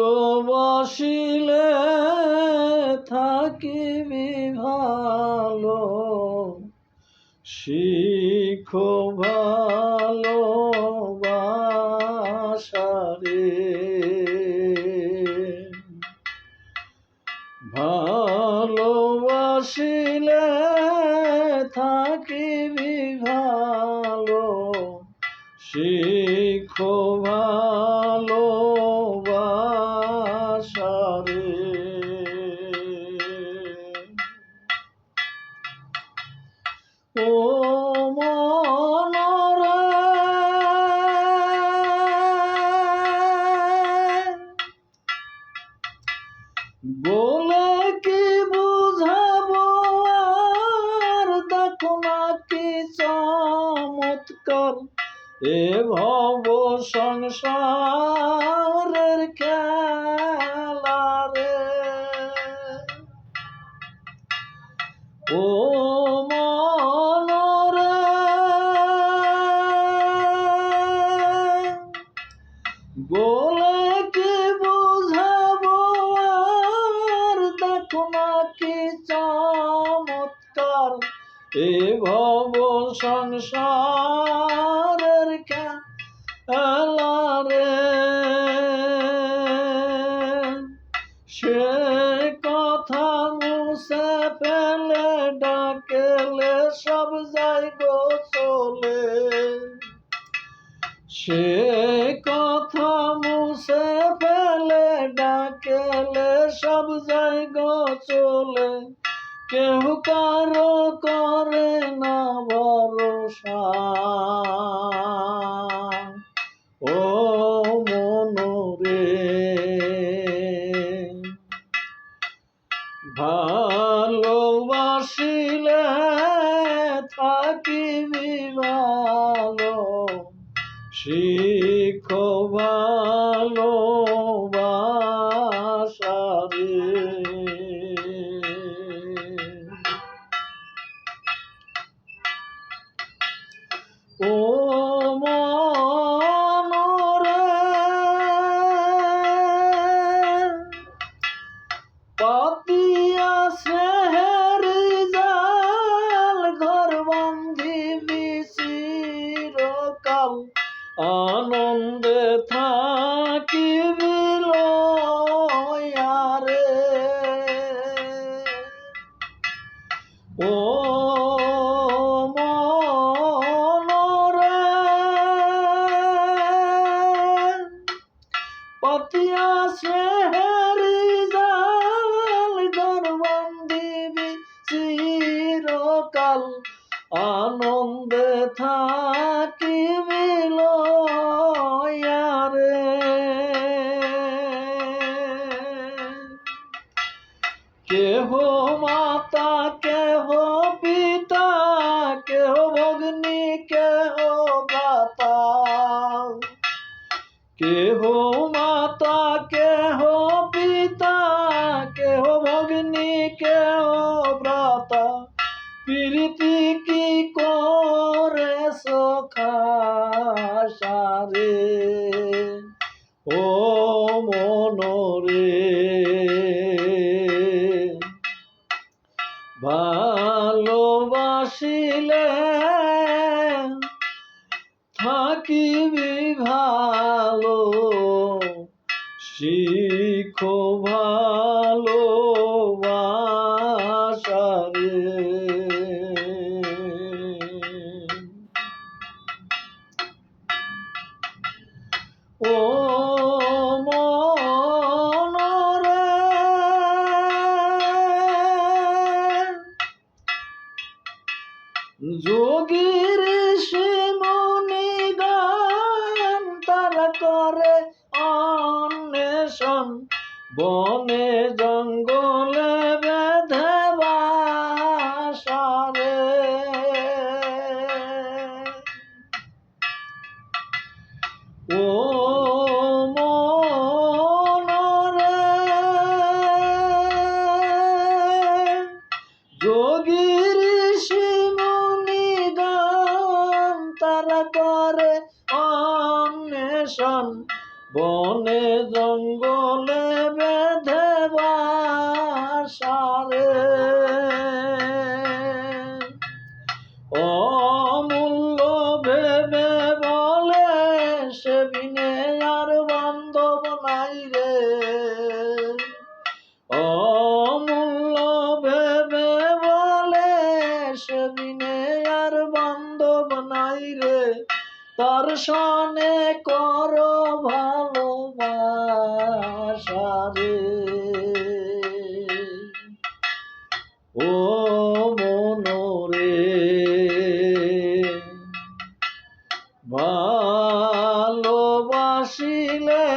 ভালোবাসিলে থাকিবি ভালো, শিখো ভালোবাসারে। ভালোবাসিলে থাকিবি ভালো, শিখো ভালোবাসারে। ও মনরে বলে কি বুঝাবো আর, দেখো না কি চমৎকার এ ভব সংসারের খেলা রে। ও মনরে বলে কি বুঝাবো আর, দেখো না কি চমৎকার এ ভব সংসারের খেলা রে। সে কথা মুছে ফেলে ডাকেলে সব যায় গো চলে, সে কথা মুছে ফেলে ডাকেলে সব যায় গো চলে। কেহ কারো করে না ভরসা, ও মনরে ভালোবাসিলে থাকিবি ভালো, শিখো ভালোবাসারে। ও মনরে পাতিয়া সেহেরি জাল, ঘর বান্ধিবি চিরকাল, আনন্দে থাকিবি লইয়া রে। ও মনরে পাতিয়া সেহেরি জাল, ঘর বান্ধিবি চিরকাল, আনন্দে থাকিবি লইয়া রে। কেহ মাতা কেহ পিতা, কেহ ভগ্নী কেহ ভ্রাতা, কেহ মাতা কেহ পিতা, কেহ ভগ্নী কেহ ভ্রাতা, প্রীতি কি করে সখাসারে। ও মনরে ভালোবাসিলে থাকিবি ভালো, শিখো ভালোবাসারে। ও মনরে যোগীর ঋষিমুনি গান, তারা করে অন্বেষণ, বনে জঙ্গলে বেঁধে বাসারে। ও মনরে যোগীর ঋষিমুনি গান, তারা করে অন্বেষণ, বনে জঙ্গলে বেঁধে বাসা রে অমূল্য ভেবে বলে সে বিনে আর বান্ধব নাই রে অমূল্য ভেবে বলে সে বিনে আর বান্ধব নাই রে তার সনে কর ভালোবাসা রে ও মনরে ভালোবাসিলে